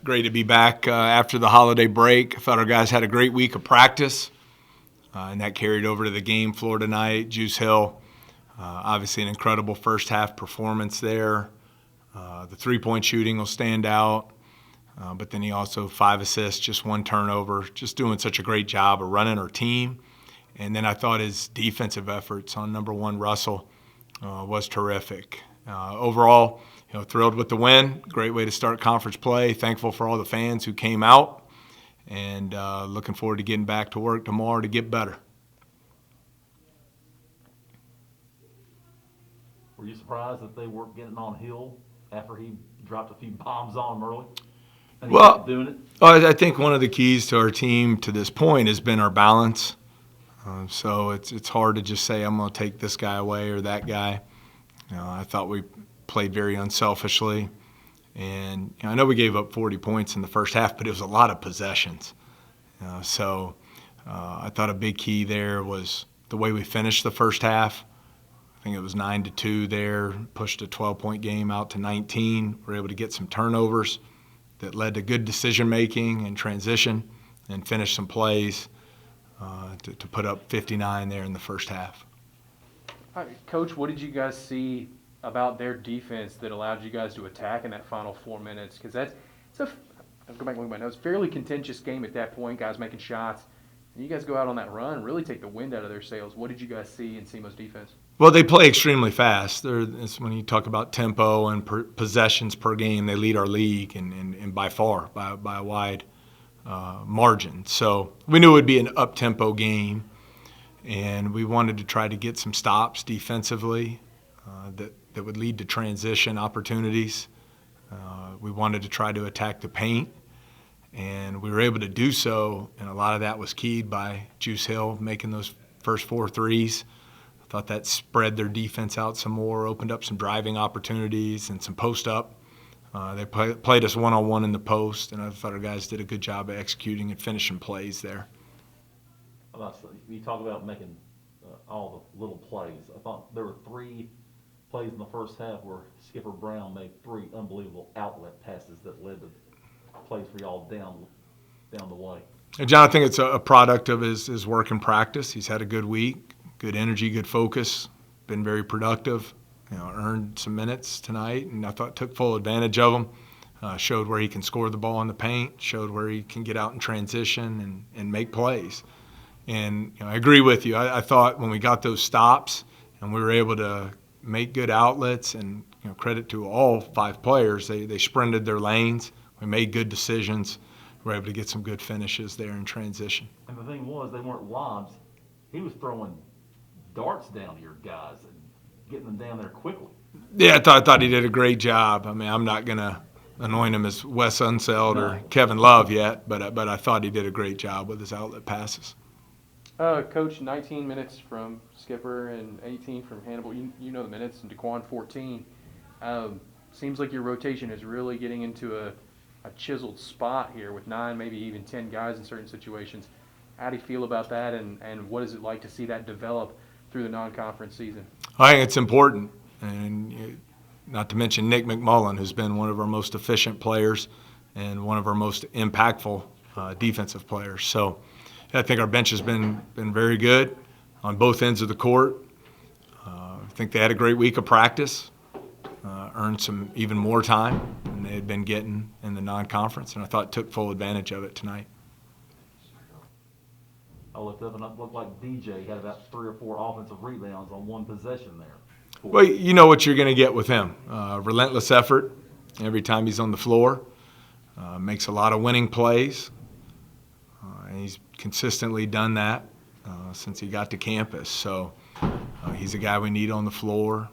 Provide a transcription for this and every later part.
Great to be back after the holiday break. I thought our guys had a great week of practice, and that carried over to the game floor tonight. Juice Hill, obviously an incredible first half performance there. The three-point shooting will stand out, but then he also 5 assists, just 1 turnover, just doing such a great job of running our team. And then I thought his defensive efforts on number 1 Russell was terrific. Overall, thrilled with the win. Great way to start conference play. Thankful for all the fans who came out, and looking forward to getting back to work tomorrow to get better. Were you surprised that they weren't getting on Hill after he dropped a few bombs on them early? And he kept doing it? I think one of the keys to our team to this point has been our balance. So it's hard to just say I'm going to take this guy away or that guy. I thought we played very unselfishly, and I know we gave up 40 points in the first half, but it was a lot of possessions. So I thought a big key there was the way we finished the first half. I think it was 9-2 there, pushed a 12-point game out to 19. We were able to get some turnovers that led to good decision-making and transition and finish some plays to put up 59 there in the first half. Coach, what did you guys see about their defense that allowed you guys to attack in that final 4 minutes? Because I'll go back and look at my notes, fairly contentious game at that point, guys making shots. And you guys go out on that run, really take the wind out of their sails. What did you guys see in SEMO's defense? Well, they play extremely fast. When you talk about tempo and possessions per game, they lead our league and by far, by a wide margin. So we knew it would be an up-tempo game, and we wanted to try to get some stops defensively that would lead to transition opportunities. We wanted to try to attack the paint, and we were able to do so, and a lot of that was keyed by Juice Hill making those first 4 threes. I thought that spread their defense out some more, opened up some driving opportunities and some post-up. They played us one-on-one in the post, and I thought our guys did a good job of executing and finishing plays there. You talk about making all the little plays. I thought there were 3 plays in the first half where Skipper Brown made 3 unbelievable outlet passes that led to plays for y'all down the way. And John, I think it's a product of his work and practice. He's had a good week, good energy, good focus, been very productive. Earned some minutes tonight, and I thought took full advantage of them. Showed where he can score the ball in the paint, showed where he can get out in transition and make plays. And I agree with you. I thought when we got those stops and we were able to make good outlets, and credit to all 5 players, they sprinted their lanes. We made good decisions. We were able to get some good finishes there in transition. And the thing was, they weren't lobs. He was throwing darts down to your guys and getting them down there quickly. Yeah, I thought he did a great job. I mean, I'm not going to anoint him as Wes Unseld or Kevin Love yet, but I thought he did a great job with his outlet passes. Coach, 19 minutes from Skipper and 18 from Hannibal. You know the minutes, and DeQuan 14. Seems like your rotation is really getting into a chiseled spot here with 9, maybe even 10 guys in certain situations. How do you feel about that, and what is it like to see that develop through the non-conference season? I think it's important, and not to mention Nick McMullen, who's been one of our most efficient players and one of our most impactful defensive players. So I think our bench has been very good on both ends of the court. I think they had a great week of practice, earned some even more time than they had been getting in the non-conference, and I thought took full advantage of it tonight. I looked up and it looked like DJ had about 3 or 4 offensive rebounds on 1 possession there. Well, you know what you're going to get with him. Relentless effort every time he's on the floor. Makes a lot of winning plays. And he's consistently done that since he got to campus. So he's a guy we need on the floor.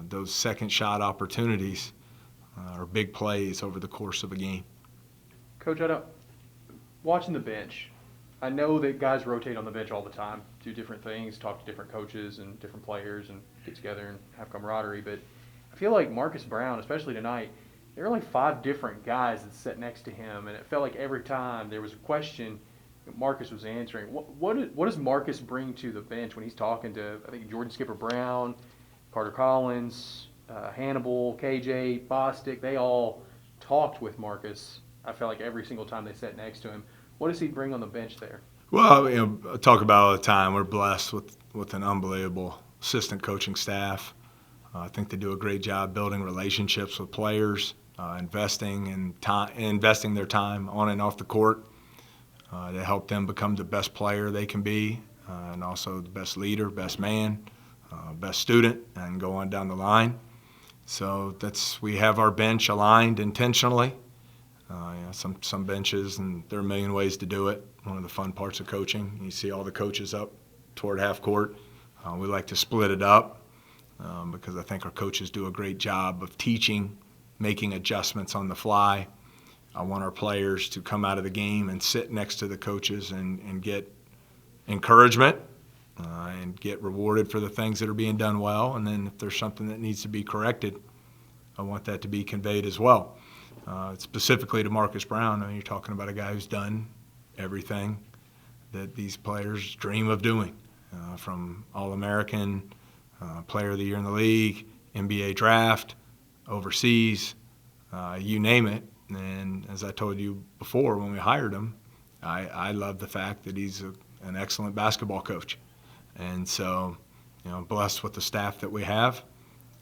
Those second shot opportunities are big plays over the course of a game. Coach, watching the bench, I know that guys rotate on the bench all the time, do different things, talk to different coaches and different players and get together and have camaraderie. But I feel like Marcus Brown, especially tonight, there were like 5 different guys that sat next to him, and it felt like every time there was a question, Marcus was answering. What does Marcus bring to the bench when he's talking to, I think, Jordan Skipper Brown, Carter Collins, Hannibal, KJ, Bostic? They all talked with Marcus I felt like every single time they sat next to him. What does he bring on the bench there? Well, I talk about all the time. We're blessed with an unbelievable assistant coaching staff. I think they do a great job building relationships with players, investing their time on and off the court to help them become the best player they can be, and also the best leader, best man, best student, and go on down the line. So we have our bench aligned intentionally. Some benches, and there are a million ways to do it. One of the fun parts of coaching, you see all the coaches up toward half court. We like to split it up because I think our coaches do a great job of teaching, making adjustments on the fly. I want our players to come out of the game and sit next to the coaches and get encouragement and get rewarded for the things that are being done well. And then if there's something that needs to be corrected, I want that to be conveyed as well. Specifically to Marcus Brown, I mean, you're talking about a guy who's done everything that these players dream of doing, from All-American, Player of the Year in the league, NBA draft, overseas, you name it. And as I told you before when we hired him, I love the fact that he's an excellent basketball coach. And so, blessed with the staff that we have.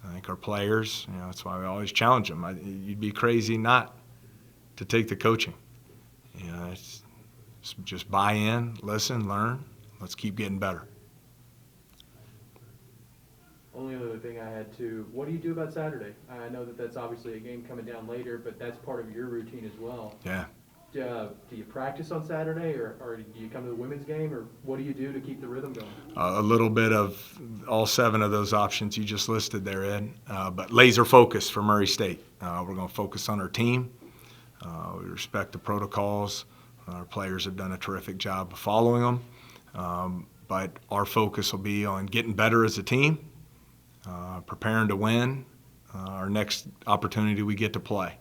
I think our players, that's why we always challenge them. You'd be crazy not to take the coaching. It's just buy in, listen, learn. Let's keep getting better. Only other thing I had too, what do you do about Saturday? I know that's obviously a game coming down later, but that's part of your routine as well. Yeah. Do you practice on Saturday, or do you come to the women's game, or what do you do to keep the rhythm going? A little bit of all 7 of those options you just listed there, Ed, but laser focus for Murray State. We're going to focus on our team. We respect the protocols. Our players have done a terrific job of following them, but our focus will be on getting better as a team, preparing to win our next opportunity we get to play.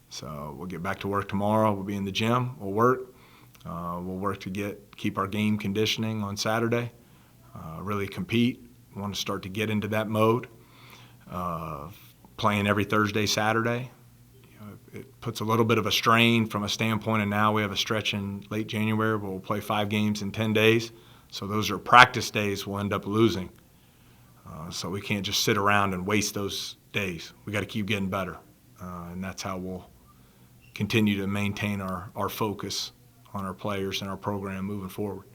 So we'll get back to work tomorrow. We'll be in the gym. We'll work. We'll work to keep our game conditioning on Saturday, really compete. We want to start to get into that mode. Playing every Thursday, Saturday. It puts a little bit of a strain from a standpoint, and now we have a stretch in late January where we'll play 5 games in 10 days. So those are practice days we'll end up losing. So we can't just sit around and waste those days. We got to keep getting better, and that's how we'll continue to maintain our focus on our players and our program moving forward.